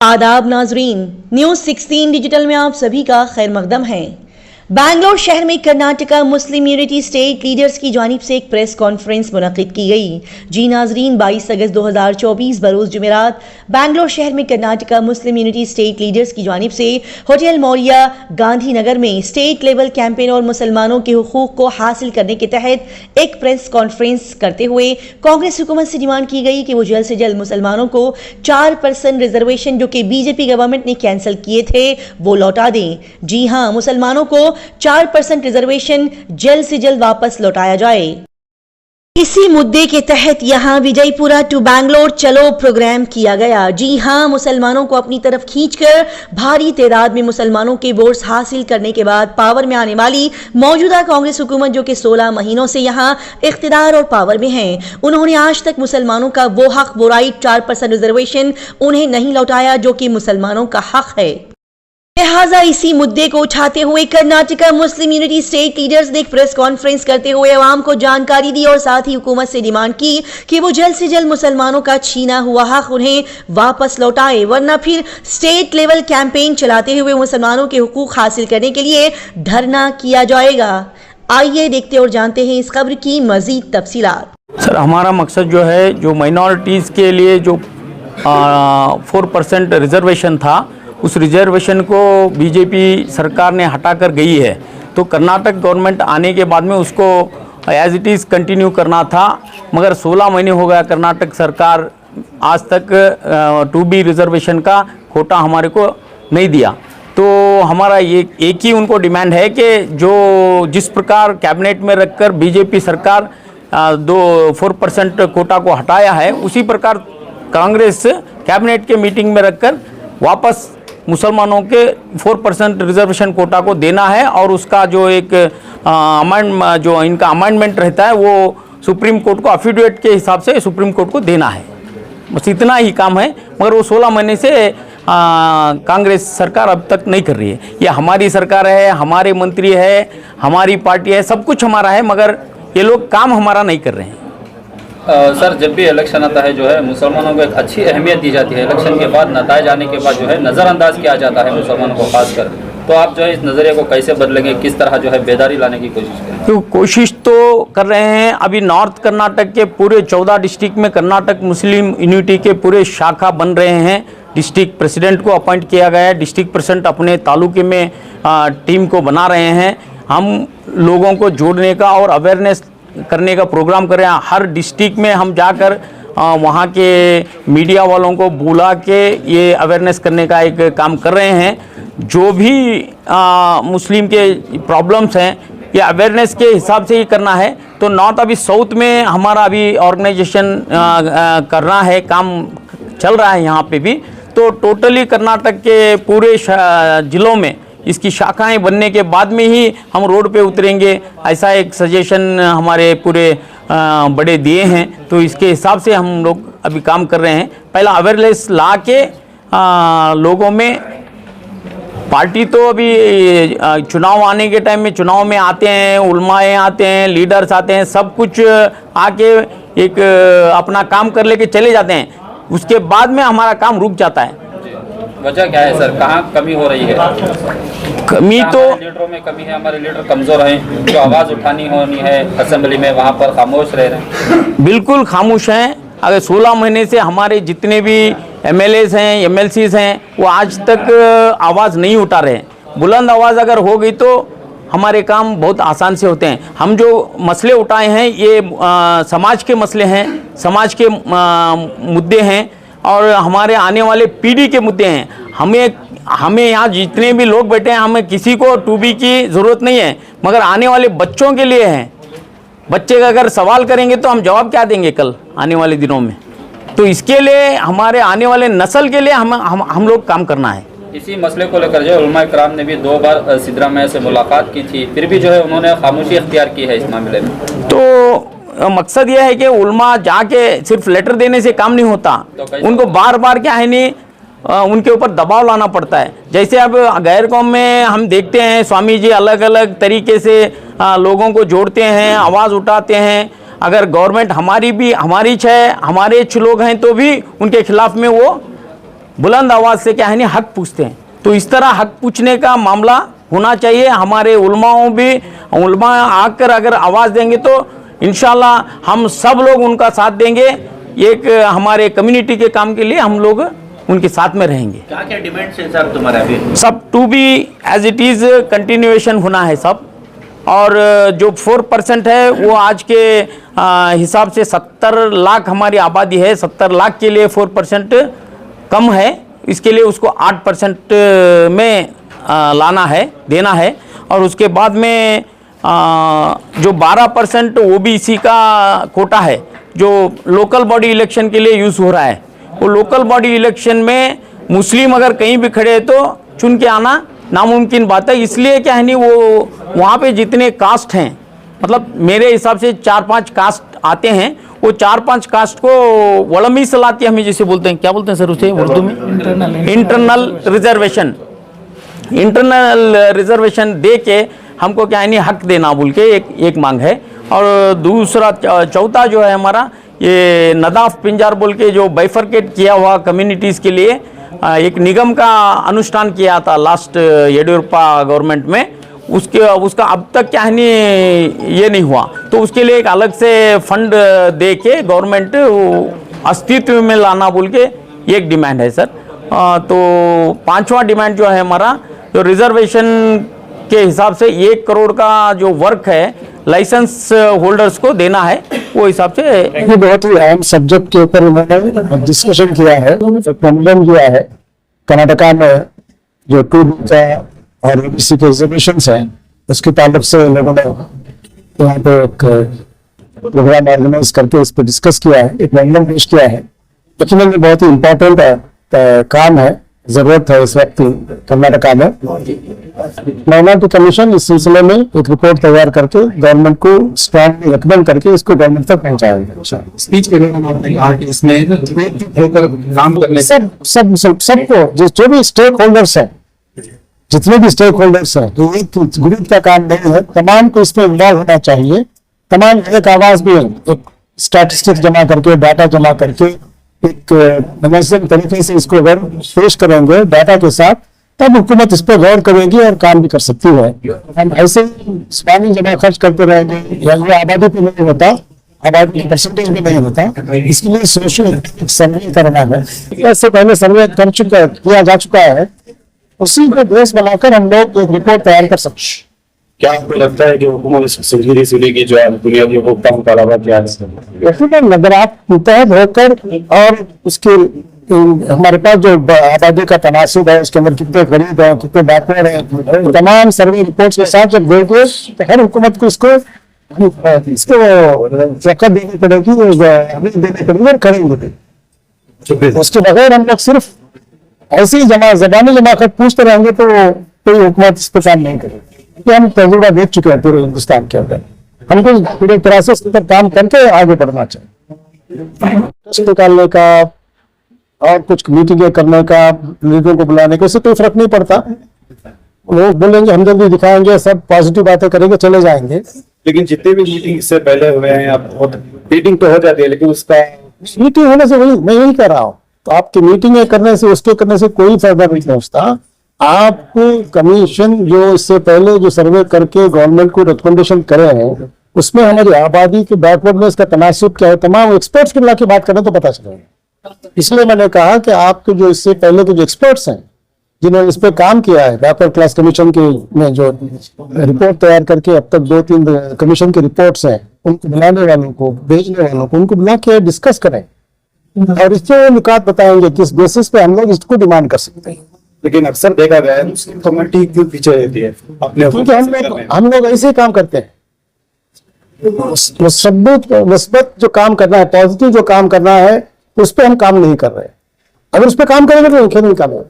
आदाब नाजरीन, news 16 digital में आप सभी का खैर मकदम है। बैंगलोर शहर में Karnataka Muslim unity state leaders की जानिब से एक प्रेस कॉन्फ्रेंस मुनक्किद की गई। जी नाजरीन, 22 अगस्त 2024 बरोज जुमेरात बैंगलोर शहर में Karnataka Muslim unity state leaders की जानिब से होटल मौर्या गांधीनगर में स्टेट लेवल कैंपेन और मुसलमानों के हुकूक को हासिल करने के तहत एक प्रेस कॉन्फ्रेंस करते हुए कांग्रेस हुकूमत से डिमांड की गई कि वो जल्द से जल्द मुसलमानों को 4% रिजर्वेशन जो कि बीजेपी गवर्नमेंट ने कैंसिल किए थे वो लौटा दें। जी हां, मुसलमानों को 4% रिजर्वेशन जल्द से जल्द वापस लौटाया जाए। इसी मुद्दे के तहत यहां विजयपुरा टू बैंगलोर चलो प्रोग्राम किया गया। जी हां, मुसलमानों को अपनी तरफ खींचकर भारी तादाद में मुसलमानों के वोट्स हासिल करने के बाद पावर में आने वाली मौजूदा कांग्रेस हुकूमत जो कि 16 महीनों से यहां इख्तिदार और पावर में है, उन्होंने आज तक मुसलमानों का वो हक वो राइट 4% रिजर्वेशन उन्हें नहीं लौटाया जो कि मुसलमानों का हक है। लिहाजा इसी मुद्दे को उठाते हुए Karnataka Muslim unity state leaders ने एक प्रेस कॉन्फ्रेंस करते हुए अवाम को जानकारी दी और साथ ही हुकूमत से डिमांड की कि वो जल्द से जल्द मुसलमानों का छीना हुआ हक उन्हें वापस लौटाए, वरना फिर स्टेट लेवल कैंपेन चलाते हुए मुसलमानों के हुकूक हासिल करने के लिए धरना किया जाएगा। आइए देखते और जानते हैं इस खबर की मजीद तफसीलात। सर, हमारा मकसद जो है, जो माइनॉरिटीज़ के लिए जो 4% रिजर्वेशन था, उस रिजर्वेशन को बीजेपी सरकार ने हटाकर गई है, तो कर्नाटक गवर्नमेंट आने के बाद में उसको एज इट इज़ कंटिन्यू करना था। मगर 16 महीने हो गया कर्नाटक सरकार आज तक 2B रिजर्वेशन का कोटा हमारे को नहीं दिया। तो हमारा ये एक ही उनको डिमांड है कि जो जिस प्रकार कैबिनेट में रखकर बीजेपी सरकार 4% कोटा को हटाया है, उसी प्रकार कांग्रेस कैबिनेट के मीटिंग में रखकर वापस मुसलमानों के 4% रिजर्वेशन कोटा को देना है और उसका जो एक जो इनका अमेंडमेंट रहता है वो सुप्रीम कोर्ट को एफिडेविट के हिसाब से सुप्रीम कोर्ट को देना है। बस इतना ही काम है, मगर वो 16 महीने से कांग्रेस सरकार अब तक नहीं कर रही है। ये हमारी सरकार है, हमारे मंत्री है, हमारी पार्टी है, सब कुछ हमारा है, मगर ये लोग काम हमारा नहीं कर रहे हैं। सर, जब भी इलेक्शन आता है जो है मुसलमानों को एक अच्छी अहमियत दी जाती है, इलेक्शन के बाद नताइज आने के बाद जो है नज़रअंदाज किया जाता है मुसलमानों को खासकर, तो आप जो है इस नज़रिए को कैसे बदलेंगे, किस तरह जो है बेदारी लाने की कोशिश करेंगे? तो कोशिश तो कर रहे हैं। अभी नॉर्थ कर्नाटक के पूरे 14 डिस्ट्रिक्ट में कर्नाटक मुस्लिम यूनिटी के पूरे शाखा बन रहे हैं। डिस्ट्रिक्ट प्रेसिडेंट को अपॉइंट किया गया है, डिस्ट्रिक्ट प्रेसिडेंट अपने तालुके में टीम को बना रहे हैं। हम लोगों को जोड़ने का और अवेयरनेस करने का प्रोग्राम कर रहे हैं। हर डिस्ट्रिक्ट में हम जाकर वहाँ के मीडिया वालों को बुला के ये अवेयरनेस करने का एक काम कर रहे हैं। जो भी मुस्लिम के प्रॉब्लम्स हैं, ये अवेयरनेस के हिसाब से ही करना है। तो नॉर्थ अभी साउथ में हमारा अभी ऑर्गेनाइजेशन करना है, काम चल रहा है यहाँ पे भी। तो टोटली कर्नाटक के पूरे ज़िलों में इसकी शाखाएं बनने के बाद में ही हम रोड पे उतरेंगे, ऐसा एक सजेशन हमारे पूरे बड़े दिए हैं। तो इसके हिसाब से हम लोग अभी काम कर रहे हैं। पहला अवेयरनेस ला के लोगों में, पार्टी तो अभी चुनाव आने के टाइम में चुनाव में आते हैं, उलमाए आते हैं, लीडर्स आते हैं, सब कुछ आके एक अपना काम कर लेके चले जाते हैं। उसके बाद में हमारा काम रुक जाता है। वजह क्या है सर, कहाँ कमी हो रही है? कमी तो लीडरों में कमी है, हमारे लीडर कमज़ोर हैं, जो आवाज़ उठानी होनी है असेंबली में वहाँ पर खामोश रह रहे हैं। बिल्कुल खामोश हैं। अगर 16 महीने से हमारे जितने भी MLAs हैं, MLCs हैं, वो आज तक आवाज़ नहीं उठा रहे हैं। बुलंद आवाज़ अगर हो गई तो हमारे काम बहुत आसान से होते हैं। हम जो मसले उठाए हैं ये समाज के मसले हैं, समाज के मुद्दे हैं और हमारे आने वाले पीढ़ी के मुद्दे हैं। हमें यहाँ जितने भी लोग बैठे हैं, हमें किसी को 2B की ज़रूरत नहीं है, मगर आने वाले बच्चों के लिए है। बच्चे का अगर सवाल करेंगे तो हम जवाब क्या देंगे कल आने वाले दिनों में? तो इसके लिए हमारे आने वाले नस्ल के लिए हम लोग काम करना है। इसी मसले को लेकर जो उलमा कराम ने भी 2 बार सिद्धरामैया से मुलाकात की थी, फिर भी जो है उन्होंने खामोशी इख्तियार की है इस मामले में। तो मकसद यह है कि उलमा जाके सिर्फ लेटर देने से काम नहीं होता, उनको बार बार क्या है नहीं उनके ऊपर दबाव लाना पड़ता है। जैसे अब गैर कौम में हम देखते हैं स्वामी जी अलग अलग तरीके से लोगों को जोड़ते हैं, आवाज़ उठाते हैं। अगर गवर्नमेंट हमारी 6 लोग हैं तो भी उनके खिलाफ में वो बुलंद आवाज़ से क्या है नहीं हक पूछते हैं। तो इस तरह हक पूछने का मामला होना चाहिए। हमारे उलमा आकर अगर आवाज़ देंगे तो इंशाल्लाह हम सब लोग उनका साथ देंगे। एक हमारे कम्युनिटी के काम के लिए हम लोग उनके साथ में रहेंगे। क्या क्या डिमांड्स है सर तुम्हारे अभी? सब to be as it is continuation होना है सब। और जो 4% है वो आज के हिसाब से 70 लाख हमारी आबादी है, 70 लाख के लिए 4% कम है। इसके लिए उसको 8% में लाना है, देना है। और उसके बाद में जो 12% ओबीसी का कोटा है जो लोकल बॉडी इलेक्शन के लिए यूज़ हो रहा है, वो लोकल बॉडी इलेक्शन में मुस्लिम अगर कहीं भी खड़े तो चुन के आना नामुमकिन बात है। इसलिए क्या है नहीं वो वहाँ पे जितने कास्ट हैं, मतलब मेरे हिसाब से 4-5 कास्ट आते हैं, वो 4-5 कास्ट को वलमी सलाती हमें जिसे बोलते हैं, क्या बोलते हैं सर उसे उर्दू में? इंटरनल रिजर्वेशन दे के हमको क्या है नहीं हक देना बोल के एक मांग है। और दूसरा चौथा जो है हमारा ये नदाफ पिंजार बोल के जो बाइफरकेट किया हुआ कम्युनिटीज़ के लिए एक निगम का अनुष्ठान किया था लास्ट येडियुरप्पा गवर्नमेंट में, उसका अब तक क्या है नहीं ये नहीं हुआ। तो उसके लिए एक अलग से फंड दे के गवर्नमेंट अस्तित्व में लाना बोल के एक डिमांड है सर। तो 5वां डिमांड जो है हमारा तो रिजर्वेशन के हिसाब से 1 करोड़ का जो वर्क है लाइसेंस होल्डर्स को देना है, वो हिसाब से। ये बहुत ही अहम सब्जेक्ट के ऊपर उन्होंने डिस्कशन किया है, प्रॉब्लम किया है। कर्नाटका में जो 2B का और ओबीसी के रिजर्वेशन है उसके ताल्लुक से लोगों ने यहाँ पे एक प्रोग्राम ऑर्गेनाइज करके इस पर डिस्कस किया है, एक प्रॉब्लम पेश किया है। लेकिन ये बहुत ही इम्पोर्टेंट काम है, जरूरत है इस वक्त कर्नाटका में। माइनॉरिटी कमीशन इस सिलसिले में एक रिपोर्ट तैयार करके गवर्नमेंट को स्ट्रांगली रिकमेंड करके इसको गवर्नमेंट तक पहुंचाएंगे। स्पीच के दौरान इसमें काम करने सबको जो भी स्टेक होल्डर्स हैं, जितने भी स्टेक होल्डर्स हैं, तो एक ग्रुप का काम नहीं है, तमाम को इसमें इन्वॉल्व होना चाहिए। तमाम एक आवाज में एक स्टैटिस्टिक्स जमा करके, डाटा जमा करके एक मुनज़्ज़म तरीके से इसको अगर पेश करेंगे डाटा के साथ, तब हुकूमत इस पर गौर करेगी और काम भी कर सकती है। हम ऐसे पानी जमा खर्च करते रहेंगे या ये आबादी पे नहीं होता, आबादी के परसेंटेज में नहीं होता, इसके लिए सोशल सर्वे करना है। इससे पहले सर्वे किया जा चुका है, उसी को बेस बनाकर हम लोग एक रिपोर्ट तैयार कर सकते हैं। क्या आपको लगता है कि हुकूमत संजीदगी से लेके जो है बुनियादी उपभोक्ताओं का अलावा क्या है? अगर आप मुतहद होकर और उसके हमारे पास जो आबादी का तनासुब है, उसके अंदर कितने गरीब है, कितने बैकवर्ड है, तमाम सर्वे रिपोर्ट्स के साथ जब देंगे तो हर हुकूमत को इसको जगह देनी पड़ेगी, हमें देनी पड़ेगी और करेंगे। उसके बगैर हम लोग सिर्फ ऐसे ही जबानी जमा कर पूछते रहेंगे तो कोई हुकूमत इस पर काम नहीं करेगी। हम तजुर्बा देख चुके हैं पूरे हिंदुस्तान के अंदर, हमको पूरे प्रोसेस पर काम करके आगे बढ़ना चाहिए। निकालने का और कुछ मीटिंगें करने का, लीडरों को बुलाने का, इससे कोई फर्क नहीं पड़ता। लोग बोलेंगे हम जल्दी दिखाएंगे, सब पॉजिटिव बातें करेंगे, चले जाएंगे। लेकिन जितने भी मीटिंग इससे पहले हुए हैं, आप मीटिंग तो हो जाती है, लेकिन उसका मीटिंग होने से मैं यही कर रहा हूँ, तो आपकी मीटिंगें करने से, उसके करने से कोई फायदा नहीं पहुंचता। आपको कमीशन जो इससे पहले जो सर्वे करके गवर्नमेंट को रिकमेंडेशन करे हैं, उसमें हमारी आबादी के बैकवर्डनेस का तनासुब क्या है, तमाम एक्सपर्ट्स के मिला के बात करें तो पता चलेगा। इसलिए मैंने कहा कि आपके जो इससे पहले के जो एक्सपर्ट्स हैं जिन्होंने इस पर काम किया है, बैकवर्ड क्लास कमीशन के में जो रिपोर्ट तैयार करके अब तक 2-3 कमीशन की रिपोर्ट्स हैं, उनको बुलाने वालों को, भेजने वालों को, उनको बुला के डिस्कस करें और इससे निकात बताएंगे किस बेसिस पे हम लोग इसको डिमांड कर सकते हैं। लेकिन अक्सर देखा गया है मुस्लिम कम्युनिटी क्यों पीछे रहती है अपने, क्योंकि हम लोग ऐसे ही काम करते हैं। मुस्बत जो काम करना है, पॉजिटिव जो काम करना है, उस पर हम काम नहीं कर रहे। अगर उस पर काम करेंगे तो नहीं काम होगा।